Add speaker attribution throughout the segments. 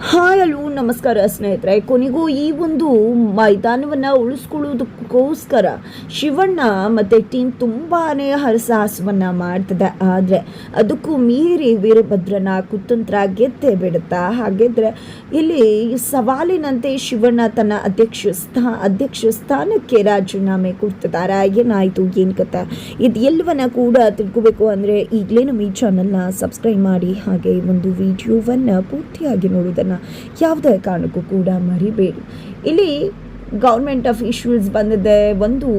Speaker 1: Hi hello ನಮಸ್ಕಾರ ಸ್ನೇಹಿತರೆ. ಕೊನೆಗೂ ಈ ಒಂದು ಮೈದಾನವನ್ನು ಉಳಿಸ್ಕೊಳ್ಳೋದಕ್ಕೋಸ್ಕರ ಶಿವಣ್ಣ ಮತ್ತು ಟೀಮ್ ತುಂಬಾ ಹರಸಾಹಸವನ್ನು ಮಾಡ್ತದೆ. ಆದರೆ ಅದಕ್ಕೂ ಮೀರಿ ವೀರಭದ್ರನ ಕುತಂತ್ರ ಗೆದ್ದೇ ಬಿಡುತ್ತಾ. ಹಾಗಿದ್ರೆ ಇಲ್ಲಿ ಸವಾಲಿನಂತೆ ಶಿವಣ್ಣ ತನ್ನ ಅಧ್ಯಕ್ಷ ಸ್ಥಾನಕ್ಕೆ ರಾಜೀನಾಮೆ ಕೊಡ್ತಿದ್ದಾರೆ. ಏನಾಯಿತು, ಏನು ಕತೆ, ಇದು ಎಲ್ಲವನ್ನ ಕೂಡ ತಿಳ್ಕೋಬೇಕು ಅಂದರೆ ಈಗಲೇ ನಮ್ಮ ಈ ಚಾನಲ್ನ ಸಬ್ಸ್ಕ್ರೈಬ್ ಮಾಡಿ, ಹಾಗೆ ಈ ಒಂದು ವಿಡಿಯೋವನ್ನು ಪೂರ್ತಿಯಾಗಿ ನೋಡೋದನ್ನು ಯಾವುದೇ ಕಾರಣಕ್ಕೂ ಕೂಡ ಮರಿಬೇಡಿ. ಇಲ್ಲಿ ಗೌರ್ಮೆಂಟ್ ಅಫಿಷಿಯಲ್ಸ್ ಬಂದಿದೆ. ಒಂದು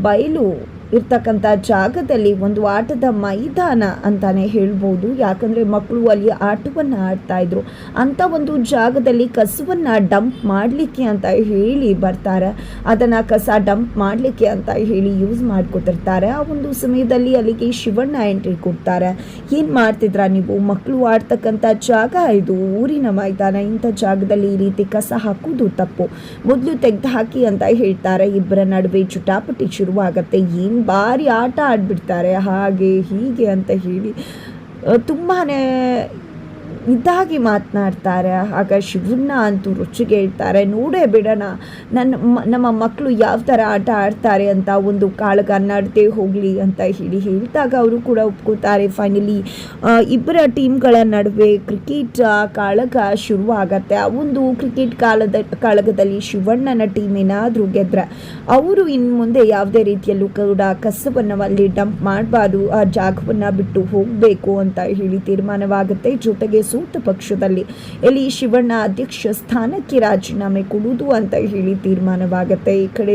Speaker 1: ಬಯಲು ಇರ್ತಕ್ಕಂಥ ಜಾಗದಲ್ಲಿ ಒಂದು ಆಟದ ಮೈದಾನ ಅಂತಾನೆ ಹೇಳ್ಬೋದು. ಯಾಕಂದರೆ ಮಕ್ಕಳು ಅಲ್ಲಿ ಆಟವನ್ನು ಆಡ್ತಾಯಿದ್ರು. ಅಂಥ ಒಂದು ಜಾಗದಲ್ಲಿ ಕಸವನ್ನು ಡಂಪ್ ಮಾಡಲಿಕ್ಕೆ ಅಂತ ಹೇಳಿ ಬರ್ತಾರೆ. ಅದನ್ನು ಕಸ ಡಂಪ್ ಮಾಡಲಿಕ್ಕೆ ಅಂತ ಹೇಳಿ ಯೂಸ್ ಮಾಡ್ಕೊತಿರ್ತಾರೆ. ಆ ಒಂದು ಸಮಯದಲ್ಲಿ ಅಲ್ಲಿಗೆ ಶಿವಣ್ಣ ಎಂಟ್ರಿ ಕೊಡ್ತಾರೆ. ಏನು ಮಾಡ್ತಿದ್ರ ನೀವು, ಮಕ್ಕಳು ಆಡ್ತಕ್ಕಂಥ ಜಾಗ ಇದು, ಊರಿನ ಮೈದಾನ, ಇಂಥ ಜಾಗದಲ್ಲಿ ಈ ರೀತಿ ಕಸ ಹಾಕೋದು ತಪ್ಪು, ಮೊದಲು ತೆಗೆದು ಹಾಕಿ ಅಂತ ಹೇಳ್ತಾರೆ. ಇಬ್ಬರ ನಡುವೆ ಚುಟಾಪಟಿ ಶುರುವಾಗತ್ತೆ. ಏನು ಭಾರಿ ಆಟ ಆಡ್ಬಿಡ್ತಾರೆ, ಹಾಗೆ ಹೀಗೆ ಅಂತ ಹೇಳಿ ತುಂಬಾ ಇದಾಗಿ ಮಾತನಾಡ್ತಾರೆ. ಆಗ ಶಿವಣ್ಣ ಅಂತೂ ರುಚಿಗೆ ಹೇಳ್ತಾರೆ, ನೋಡೇ ಬಿಡೋಣ ನಮ್ಮ ಮಕ್ಕಳು ಯಾವ ಥರ ಆಟ ಆಡ್ತಾರೆ ಅಂತ, ಒಂದು ಕಾಳಗ ನಡದೆ ಹೋಗಲಿ ಅಂತ ಹೇಳಿದಾಗ ಅವರು ಕೂಡ ಒಪ್ಕೋತಾರೆ. ಫೈನಲಿ ಇಬ್ಬರ ಟೀಮ್ಗಳ ನಡುವೆ ಕ್ರಿಕೆಟ್ ಕಾಳಗ ಶುರುವಾಗತ್ತೆ. ಆ ಒಂದು ಕ್ರಿಕೆಟ್ ಕಾಳಗದಲ್ಲಿ ಶಿವಣ್ಣನ ಟೀಮ್ ಏನಾದರೂ ಗೆದ್ರೆ ಅವರು ಇನ್ನು ಮುಂದೆ ಯಾವುದೇ ರೀತಿಯಲ್ಲೂ ಕೂಡ ಕಸವನ್ನು ಅಲ್ಲಿ ಡಂಪ್ ಮಾಡಬಾರ್ದು, ಆ ಜಾಗವನ್ನು ಬಿಟ್ಟು ಹೋಗಬೇಕು ಅಂತ ಹೇಳಿ ತೀರ್ಮಾನವಾಗುತ್ತೆ. ಜೊತೆಗೆ ಸೂತ ಪಕ್ಷದಲ್ಲಿ ಇಲ್ಲಿ ಶಿವಣ್ಣ ಅಧ್ಯಕ್ಷ ಸ್ಥಾನಕ್ಕೆ ರಾಜೀನಾಮೆ ಕೊಡುವುದು ಅಂತ ಹೇಳಿ ತೀರ್ಮಾನವಾಗುತ್ತೆ. ಈ ಕಡೆ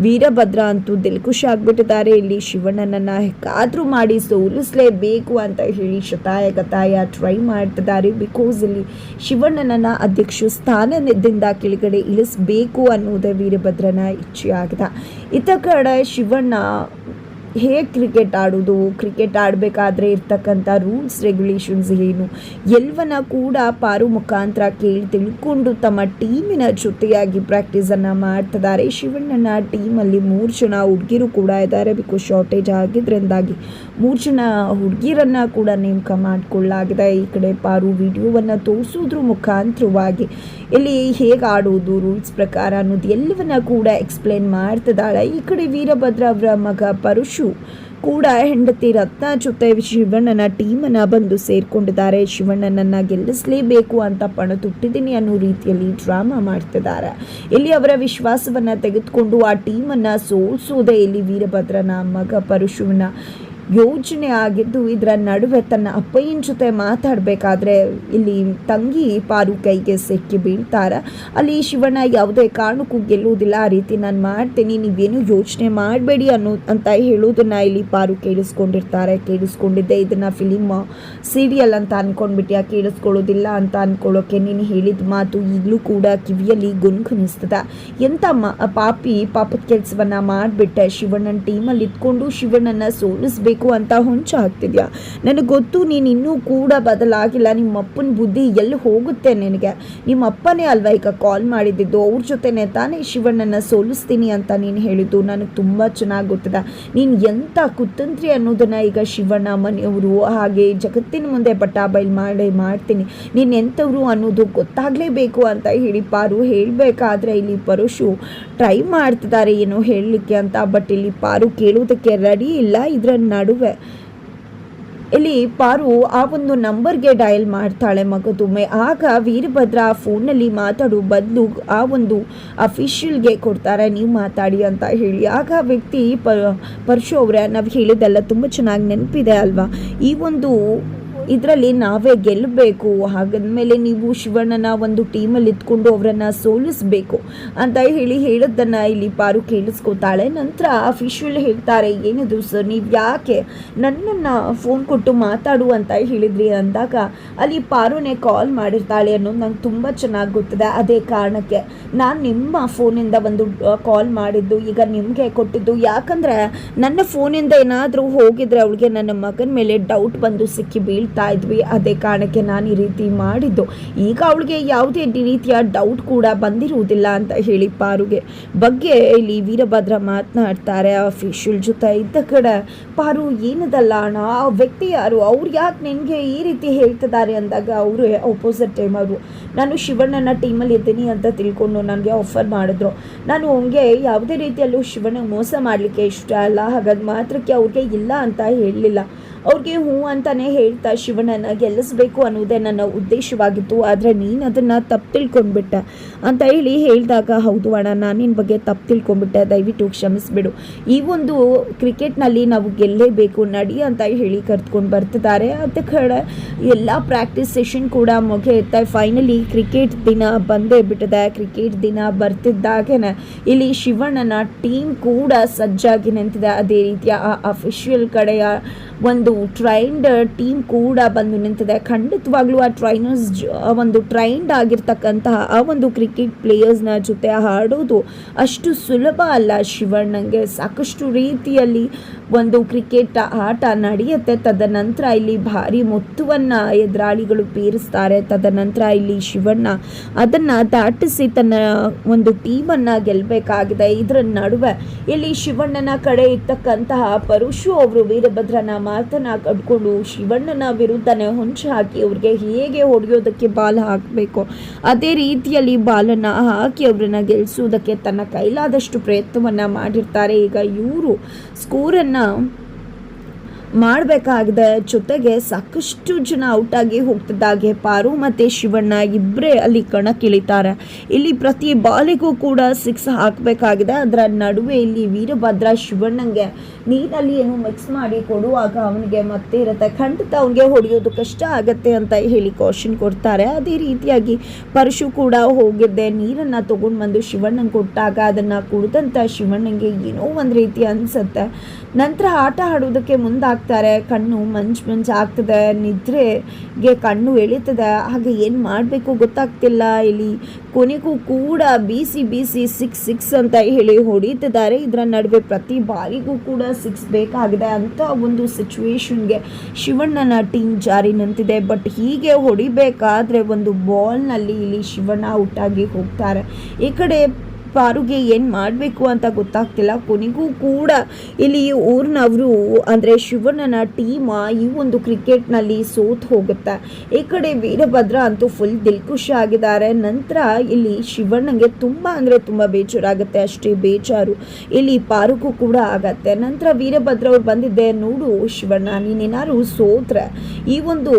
Speaker 1: ವೀರಭದ್ರ ಅಂತೂ ದಿಲ್ಖುಷ್ ಆಗ್ಬಿಟ್ಟಿದ್ದಾರೆ. ಇಲ್ಲಿ ಶಿವಣ್ಣನನ್ನ ಹೇಗಾದ್ರೂ ಮಾಡಿ ಸೋಲಿಸಲೇಬೇಕು ಅಂತ ಹೇಳಿ ಶತಾಯ ಟ್ರೈ ಮಾಡ್ತಿದ್ದಾರೆ. ಬಿಕಾಸ್ ಇಲ್ಲಿ ಶಿವಣ್ಣನನ್ನ ಅಧ್ಯಕ್ಷ ಸ್ಥಾನದಿಂದ ಕೆಳಗಡೆ ಇಳಿಸಬೇಕು ಅನ್ನೋದೇ ವೀರಭದ್ರನ ಇಚ್ಛೆ ಆಗಿದೆ. ಇತ್ತ ಕಡೆ ಶಿವಣ್ಣ ಹೇಗೆ ಕ್ರಿಕೆಟ್ ಆಡೋದು, ಕ್ರಿಕೆಟ್ ಆಡಬೇಕಾದ್ರೆ ಇರ್ತಕ್ಕಂಥ ರೂಲ್ಸ್ ರೆಗ್ಯುಲೇಷನ್ಸ್ ಏನು ಎಲ್ಲವನ್ನ ಕೂಡ ಪಾರು ಮುಖಾಂತರ ತಿಳ್ಕೊಂಡು ತಮ್ಮ ಟೀಮಿನ ಜೊತೆಯಾಗಿ ಪ್ರಾಕ್ಟೀಸನ್ನು ಮಾಡ್ತಿದ್ದಾರೆ. ಶಿವಣ್ಣನ ಟೀಮಲ್ಲಿ 3 ಜನ ಹುಡುಗಿರು ಕೂಡ ಇದ್ದಾರೆ. ಬಿಕಾಸ್ ಶಾರ್ಟೇಜ್ ಆಗಿದ್ರಿಂದಾಗಿ 3 ಜನ ಹುಡುಗಿರನ್ನು ಕೂಡ ನೇಮಕ ಮಾಡಿಕೊಳ್ಳಲಾಗಿದೆ. ಈ ಕಡೆ ಪಾರು ವಿಡಿಯೋವನ್ನು ತೋರಿಸೋದ್ರ ಮುಖಾಂತರವಾಗಿ ಇಲ್ಲಿ ಹೇಗೆ ಆಡೋದು ರೂಲ್ಸ್ ಪ್ರಕಾರ ಅನ್ನೋದು ಎಲ್ಲವನ್ನ ಕೂಡ ಎಕ್ಸ್ಪ್ಲೇನ್ ಮಾಡ್ತಿದ್ದಾಳೆ. ಈ ಕಡೆ ವೀರಭದ್ರ ಅವರ ಮಗ ಪರಶು ಕೂಡ ಹೆಂಡತಿ ರತ್ನ ಜೊತೆ ಶಿವಣ್ಣನ ಟೀಮನ್ನು ಬಂದು ಸೇರ್ಕೊಂಡಿದ್ದಾರೆ. ಶಿವಣ್ಣನನ್ನ ಗೆಲ್ಲಿಸಲೇಬೇಕು ಅಂತ ಪಣ ತೊಟ್ಟಿದ್ದೀನಿ ಅನ್ನೋ ರೀತಿಯಲ್ಲಿ ಡ್ರಾಮಾ ಮಾಡ್ತಿದ್ದಾರೆ. ಇಲ್ಲಿ ಅವರ ವಿಶ್ವಾಸವನ್ನ ತೆಗೆದುಕೊಂಡು ಆ ಟೀಮನ್ನು ಸೋಲಿಸೋದೇ ಇಲ್ಲಿ ವೀರಭದ್ರನ ಮಗ ಪರಶುವಿನ ಯೋಜನೆ ಆಗಿದ್ದು. ಇದರ ನಡುವೆ ತನ್ನ ಅಪ್ಪಯ್ಯನ ಜೊತೆ ಮಾತಾಡಬೇಕಾದ್ರೆ ಇಲ್ಲಿ ತಂಗಿ ಪಾರು ಕೈಗೆ ಸಿಕ್ಕಿ ಬೀಳ್ತಾರೆ. ಅಲ್ಲಿ ಶಿವಣ್ಣ ಯಾವುದೇ ಕಾರಣಕ್ಕೂ ಗೆಲ್ಲುವುದಿಲ್ಲ, ಆ ರೀತಿ ನಾನು ಮಾಡ್ತೀನಿ, ನೀವೇನು ಯೋಚನೆ ಮಾಡಬೇಡಿ ಅಂತ ಹೇಳೋದನ್ನ ಇಲ್ಲಿ ಪಾರು ಕೇಳಿಸ್ಕೊಂಡಿದ್ದೆ. ಇದನ್ನ ಫಿಲಿಮ್ ಸೀರಿಯಲ್ ಅಂತ ಅನ್ಕೊಂಡ್ಬಿಟ್ಟು ಕೇಳಿಸ್ಕೊಳ್ಳೋದಿಲ್ಲ ಅಂತ ಅನ್ಕೊಳ್ಳೋಕೆ ನೀನು ಹೇಳಿದ ಮಾತು ಈಗಲೂ ಕೂಡ ಕಿವಿಯಲ್ಲಿ ಗುನ್ಗುನಿಸ್ತದ. ಎಂಥ ಪಾಪದ ಕೆಲಸವನ್ನ ಮಾಡಿಬಿಟ್ಟೆ, ಶಿವಣ್ಣನ ಟೀಮಲ್ಲಿ ಇದ್ಕೊಂಡು ಶಿವಣ್ಣನ ಸೋಲಿಸ್ಬೇಕು ಅಂತ ಹೊಂಚ ಹಾಕ್ತಿದ್ಯಾ. ನನಗೆ ಗೊತ್ತು ನೀನು ಇನ್ನೂ ಕೂಡ ಬದಲಾಗಿಲ್ಲ. ನಿಮ್ಮ ಅಪ್ಪನ ಬುದ್ಧಿ ಎಲ್ಲಿ ಹೋಗುತ್ತೆ ನಿನಗೆ. ನಿಮ್ಮ ಅಪ್ಪನೇ ಅಲ್ವಾ ಈಗ ಕಾಲ್ ಮಾಡಿದ್ದು, ಅವ್ರ ಜೊತೆನೆ ತಾನೇ ಶಿವಣ್ಣನ ಸೋಲಿಸ್ತೀನಿ ಅಂತ ನೀನು ಹೇಳಿದ್ದು. ನನಗೆ ತುಂಬ ಚೆನ್ನಾಗಿ ಗೊತ್ತಿದೆ ನೀನು ಎಂಥ ಕುತಂತ್ರಿ ಅನ್ನೋದನ್ನು ಈಗ ಶಿವಣ್ಣ ಮನೆಯವರು ಹಾಗೆ ಜಗತ್ತಿನ ಮುಂದೆ ಬೈಲ್ ಮಾಡ್ತೀನಿ, ನೀನು ಎಂಥವ್ರು ಅನ್ನೋದು ಗೊತ್ತಾಗಲೇಬೇಕು ಅಂತ ಹೇಳಿ ಪಾರು ಹೇಳಬೇಕಾದ್ರೆ ಇಲ್ಲಿ ಪರಶು ಟ್ರೈ ಮಾಡ್ತಿದ್ದಾರೆ ಏನೋ ಹೇಳಲಿಕ್ಕೆ ಅಂತ. ಬಟ್ ಇಲ್ಲಿ ಪಾರು ಕೇಳೋದಕ್ಕೆ ರೆಡಿ ಇಲ್ಲ. ಇದರ ನಡುವೆ ಇಲ್ಲಿ ಪಾರು ಆ ಒಂದು ನಂಬರ್ಗೆ ಡಯಲ್ ಮಾಡ್ತಾಳೆ ಮಗದೊಮ್ಮೆ. ಆಗ ವೀರಭದ್ರ ಆ ಫೋನಲ್ಲಿ ಮಾತಾಡೋ ಬದಲು ಆ ಒಂದು ಅಫಿಷಿಯಲ್ಗೆ ಕೊಡ್ತಾರೆ, ನೀವು ಮಾತಾಡಿ ಅಂತ ಹೇಳಿ. ಆಗ ವ್ಯಕ್ತಿ ಪರಶು ಅವರೇ, ನಾವು ಹೇಳಿದೆಲ್ಲ ತುಂಬ ಚೆನ್ನಾಗಿ ನೆನಪಿದೆ ಅಲ್ವಾ, ಈ ಒಂದು ಇದರಲ್ಲಿ ನಾವೇ ಗೆಲ್ಲಬೇಕು, ಹಾಗಾದ್ಮೇಲೆ ನೀವು ಶಿವಣ್ಣನ ಒಂದು ಟೀಮಲ್ಲಿ ಇದ್ಕೊಂಡು ಅವರನ್ನು ಸೋಲಿಸಬೇಕು ಅಂತ ಹೇಳೋದನ್ನು ಇಲ್ಲಿ ಪಾರು ಕೇಳಿಸ್ಕೊತಾಳೆ. ನಂತರ ಅಫಿಷಿಯಲ್ ಹೇಳ್ತಾರೆ, ಏನಿದು ಸರ್, ನೀವು ಯಾಕೆ ನನ್ನನ್ನು ಫೋನ್ ಕೊಟ್ಟು ಮಾತಾಡು ಅಂತ ಹೇಳಿದ್ರಿ ಅಂದಾಗ ಅಲ್ಲಿ ಪಾರುನೇ ಕಾಲ್ ಮಾಡಿರ್ತಾಳೆ ಅನ್ನೋದು ನಂಗೆ ತುಂಬ ಚೆನ್ನಾಗಿ ಗೊತ್ತಿದೆ. ಅದೇ ಕಾರಣಕ್ಕೆ ನಾನು ನಿಮ್ಮ ಫೋನಿಂದ ಒಂದು ಕಾಲ್ ಮಾಡಿದ್ದು, ಈಗ ನಿಮಗೆ ಕೊಟ್ಟಿದ್ದು. ಯಾಕಂದರೆ ನನ್ನ ಫೋನಿಂದ ಏನಾದರೂ ಹೋಗಿದ್ರೆ ಅವಳಿಗೆ ನನ್ನ ಮಗನ ಮೇಲೆ ಡೌಟ್ ಬಂದು ಸಿಕ್ಕಿ ಬೀಳ್ತಾರೆ. ಹೋಗ್ತಾ ಇದ್ವಿ, ಅದೇ ಕಾರಣಕ್ಕೆ ನಾನು ಈ ರೀತಿ ಮಾಡಿದ್ದು. ಈಗ ಅವಳಿಗೆ ಯಾವುದೇ ರೀತಿಯ ಡೌಟ್ ಕೂಡ ಬಂದಿರುವುದಿಲ್ಲ ಅಂತ ಹೇಳಿ ಪಾರುಗೆ ಬಗ್ಗೆ ಇಲ್ಲಿ ವೀರಭದ್ರ ಮಾತನಾಡ್ತಾರೆ. ಅಫಿಷಿಯಲ್ ಜೊತೆ ಇದ್ದ ಕಡೆ ಪಾರು ಏನದಲ್ಲ ಅಣ್ಣ, ಆ ವ್ಯಕ್ತಿ ಯಾರು, ಅವ್ರು ಯಾಕೆ ನಿನಗೆ ಈ ರೀತಿ ಹೇಳ್ತಿದ್ದಾರೆ ಅಂದಾಗ ಅವರು ಅಪೋಸಿಟ್ ಟೈಮ್ ಅವರು ನಾನು ಶಿವಣ್ಣನ ಟೀಮಲ್ಲಿ ಇದ್ದೀನಿ ಅಂತ ತಿಳ್ಕೊಂಡು ನನಗೆ ಆಫರ್ ಮಾಡಿದ್ರು. ನಾನು ಅವನಿಗೆ ಯಾವುದೇ ರೀತಿಯಲ್ಲೂ ಶಿವಣ್ಣಗೆ ಮೋಸ ಮಾಡಲಿಕ್ಕೆ ಇಷ್ಟ ಅಲ್ಲ, ಹಾಗಾಗಿ ಮಾತ್ರಕ್ಕೆ ಅವ್ರಿಗೆ ಇಲ್ಲ ಅಂತ ಹೇಳಲಿಲ್ಲ. ಅವ್ರಿಗೆ ಹ್ಞೂ ಅಂತಲೇ ಹೇಳ್ತಾ ಶಿವಣ್ಣನ ಗೆಲ್ಲಿಸ್ಬೇಕು ಅನ್ನೋದೇ ನನ್ನ ಉದ್ದೇಶವಾಗಿತ್ತು, ಆದರೆ ನೀನು ಅದನ್ನು ತಪ್ಪು ತಿಳ್ಕೊಂಡ್ಬಿಟ್ಟೆ ಅಂತ ಹೇಳಿ ಹೇಳಿದಾಗ, ಹೌದು ಅಣ್ಣ, ನಾನು ನಿನ್ನ ಬಗ್ಗೆ ತಪ್ಪು ತಿಳ್ಕೊಂಡ್ಬಿಟ್ಟೆ, ದಯವಿಟ್ಟು ಕ್ಷಮಿಸ್ಬಿಡು. ಈ ಒಂದು ಕ್ರಿಕೆಟ್ನಲ್ಲಿ ನಾವು ಗೆಲ್ಲೇಬೇಕು ನಡಿ ಅಂತ ಹೇಳಿ ಕರ್ತ್ಕೊಂಡು ಬರ್ತಿದ್ದಾರೆ. ಅದ ಕಡೆ ಎಲ್ಲ ಪ್ರಾಕ್ಟೀಸ್ ಸೆಷನ್ ಕೂಡ ಮುಗಿಯುತ್ತೆ. ಫೈನಲಿ ಕ್ರಿಕೆಟ್ ದಿನ ಬಂದೇ ಬಿಟ್ಟಿದೆ. ಕ್ರಿಕೆಟ್ ದಿನ ಬರ್ತಿದ್ದಾಗೇ ಇಲ್ಲಿ ಶಿವಣ್ಣನ ಟೀಮ್ ಕೂಡ ಸಜ್ಜಾಗಿ ನಿಂತಿದೆ. ಅದೇ ರೀತಿಯ ಅಫಿಷಿಯಲ್ ಕಡೆಯ ಒಂದು ಟ್ರೈನ್ಡ್ ಟೀಮ್ ಕೂಡ ಬಂದು ನಿಂತಿದೆ. ಖಂಡಿತವಾಗ್ಲೂ ಆ ಟ್ರೈನರ್ಸ್ ಒಂದು ಟ್ರೈನ್ಡ್ ಆಗಿರ್ತಕ್ಕಂತಹ ಆ ಒಂದು ಕ್ರಿಕೆಟ್ ಪ್ಲೇಯರ್ಸ್ನ ಜೊತೆ ಆಡೋದು ಅಷ್ಟು ಸುಲಭ ಅಲ್ಲ. ಶಿವಣ್ಣಂಗೆ ಸಾಕಷ್ಟು ರೀತಿಯಲ್ಲಿ ಒಂದು ಕ್ರಿಕೆಟ್ ಆಟ ನಡೆಯುತ್ತೆ. ತದನಂತರ ಇಲ್ಲಿ ಭಾರಿ ಮೊತ್ತವನ್ನು ಎದುರಾಳಿಗಳು ಪೇರಿಸ್ತಾರೆ. ತದನಂತರ ಇಲ್ಲಿ ಶಿವಣ್ಣ ಅದನ್ನು ದಾಟಿಸಿ ತನ್ನ ಒಂದು ಟೀಮನ್ನು ಗೆಲ್ಲಬೇಕಾಗಿದೆ. ಇದರ ನಡುವೆ ಇಲ್ಲಿ ಶಿವಣ್ಣನ ಕಡೆ ಇರ್ತಕ್ಕಂತಹ ಪರಶು ಅವರು ವೀರಭದ್ರನ ಮಾತನ್ನ ಕಟ್ಕೊಂಡು ಶಿವಣ್ಣನ ವಿರುದ್ಧನೇ ಹೊಂಚು ಹಾಕಿ ಅವ್ರಿಗೆ ಹೇಗೆ ಹೊಡೆಯೋದಕ್ಕೆ ಬಾಲ್ ಹಾಕಬೇಕು ಅದೇ ರೀತಿಯಲ್ಲಿ ಬಾಲನ್ನು ಹಾಕಿ ಅವ್ರನ್ನ ಗೆಲ್ಲಿಸೋದಕ್ಕೆ ತನ್ನ ಕೈಲಾದಷ್ಟು ಪ್ರಯತ್ನವನ್ನು ಮಾಡಿರ್ತಾರೆ. ಈಗ ಇವರು ಸ್ಕೋರನ್ನು ಮಾಡಬೇಕಾಗಿದೆ. ಜೊತೆಗೆ ಸಾಕಷ್ಟು ಜನ ಔಟಾಗಿ ಹೋಗ್ತಿದ್ದಾಗೆ ಪಾರು ಮತ್ತು ಶಿವಣ್ಣ ಇಬ್ಬರೇ ಅಲ್ಲಿ ಕಣಕ್ಕಿಳಿತಾರೆ. ಇಲ್ಲಿ ಪ್ರತಿ ಬಾಲಿಗೂ ಕೂಡ 6 ಹಾಕಬೇಕಾಗಿದೆ. ಅದರ ನಡುವೆ ಇಲ್ಲಿ ವೀರಭದ್ರ ಶಿವಣ್ಣಂಗೆ ನೀರಲ್ಲಿ ಏನು ಮಿಕ್ಸ್ ಮಾಡಿ ಕೊಡುವಾಗ ಅವನಿಗೆ ಮತ್ತೆ ಇರುತ್ತೆ, ಖಂಡಿತ ಅವನಿಗೆ ಹೊಡೆಯೋದು ಕಷ್ಟ ಆಗತ್ತೆ ಅಂತ ಹೇಳಿ ಕಾಷನ್ ಕೊಡ್ತಾರೆ. ಅದೇ ರೀತಿಯಾಗಿ ಪರಶು ಕೂಡ ಹೋಗಿದ್ದೆ ನೀರನ್ನು ತೊಗೊಂಡು ಬಂದು ಶಿವಣ್ಣಂಗೆ ಕೊಟ್ಟಾಗ ಅದನ್ನು ಕುಡಿದಂಥ ಶಿವಣ್ಣಂಗೆ ಏನೋ ಒಂದು ರೀತಿ ಅನಿಸುತ್ತೆ. ನಂತರ ಆಟ ಆಡೋದಕ್ಕೆ ಮುಂದಾಗ್ತಾರೆ. ಕಣ್ಣು ಮಂಜು ಆಗ್ತದೆ, ನಿದ್ರೆಗೆ ಕಣ್ಣು ಎಳೀತದೆ. ಹಾಗೆ ಏನು ಮಾಡಬೇಕು ಗೊತ್ತಾಗ್ತಿಲ್ಲ. ಇಲ್ಲಿ ಕೊನೆಗೂ ಕೂಡ ಬೀಸಿ 6 ಅಂತ ಹೇಳಿ ಹೊಡೀತಿದ್ದಾರೆ. ಇದರ ನಡುವೆ ಪ್ರತಿ ಬಾಲಿಗೂ ಕೂಡ 6 ಬೇಕಾಗಿದೆ ಅಂತ ಒಂದು ಸಿಚುವೇಶನ್ಗೆ ಶಿವಣ್ಣನ ಟೀಮ್ ಜಾರಿ ನಿಂತಿದೆ. ಬಟ್ ಹೀಗೆ ಹೊಡಿಬೇಕಾದ್ರೆ ಒಂದು ಬಾಲ್ನಲ್ಲಿ ಇಲ್ಲಿ ಶಿವಣ್ಣ ಔಟಾಗಿ ಹೋಗ್ತಾರೆ. ಈ ಕಡೆ ಪಾರುಗೆ ಏನು ಮಾಡಬೇಕು ಅಂತ ಗೊತ್ತಾಗ್ತಿಲ್ಲ. ಕೊನೆಗೂ ಕೂಡ ಇಲ್ಲಿ ಊರಿನವರು ಅಂದರೆ ಶಿವಣ್ಣನ ಟೀಮ ಈ ಒಂದು ಕ್ರಿಕೆಟ್ನಲ್ಲಿ ಸೋತು ಹೋಗುತ್ತೆ. ಈ ಕಡೆ ವೀರಭದ್ರ ಅಂತೂ ಫುಲ್ ದಿಲ್ಖುಷಿ ಆಗಿದ್ದಾರೆ. ನಂತರ ಇಲ್ಲಿ ಶಿವಣ್ಣಗೆ ತುಂಬ ಅಂದರೆ ತುಂಬ ಬೇಜಾರಾಗುತ್ತೆ. ಅಷ್ಟೇ ಬೇಜಾರು ಇಲ್ಲಿ ಪಾರುಗೂ ಕೂಡ ಆಗತ್ತೆ. ನಂತರ ವೀರಭದ್ರ ಅವ್ರು ಬಂದಿದ್ದೆ, ನೋಡು ಶಿವಣ್ಣ, ನೀನೇನಾದ್ರು ಸೋತ್ರೆ ಈ ಒಂದು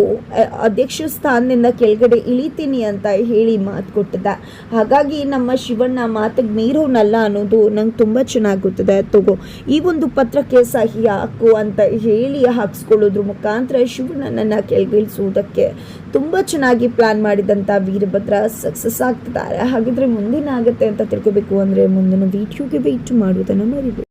Speaker 1: ಅಧ್ಯಕ್ಷ ಸ್ಥಾನದಿಂದ ಕೆಳಗಡೆ ಇಳಿತೀನಿ ಅಂತ ಹೇಳಿ ಮಾತು ಕೊಟ್ಟಿದ್ದ. ಹಾಗಾಗಿ ನಮ್ಮ ಶಿವಣ್ಣ ಮಾತು ಮೀರೋನಲ್ಲ ಅನ್ನೋದು ನಂಗೆ ತುಂಬ ಚೆನ್ನಾಗಿ ಗೊತ್ತಿದೆ. ತಗೋ ಈ ಒಂದು ಪತ್ರಕ್ಕೆ ಸಹಿ ಹಾಕು ಅಂತ ಹೇಳಿ ಹಾಕ್ಸ್ಕೊಳ್ಳೋದ್ರ ಮುಖಾಂತರ ಶಿವಣ್ಣನನ್ನು ಕೆಳಗಿಳಿಸುವುದಕ್ಕೆ ತುಂಬ ಚೆನ್ನಾಗಿ ಪ್ಲಾನ್ ಮಾಡಿದಂಥ ವೀರಭದ್ರ ಸಕ್ಸಸ್ ಆಗ್ತಿದ್ದಾರೆ. ಹಾಗಿದ್ರೆ ಮುಂದಿನ ಆಗುತ್ತೆ ಅಂತ ತಿಳ್ಕೊಬೇಕು ಅಂದರೆ ಮುಂದಿನ ವಿಡಿಯೋಗೆ ವೆಯ್ಟ್ ಮಾಡುವುದನ್ನು ಮರಿಬೇಡಿ.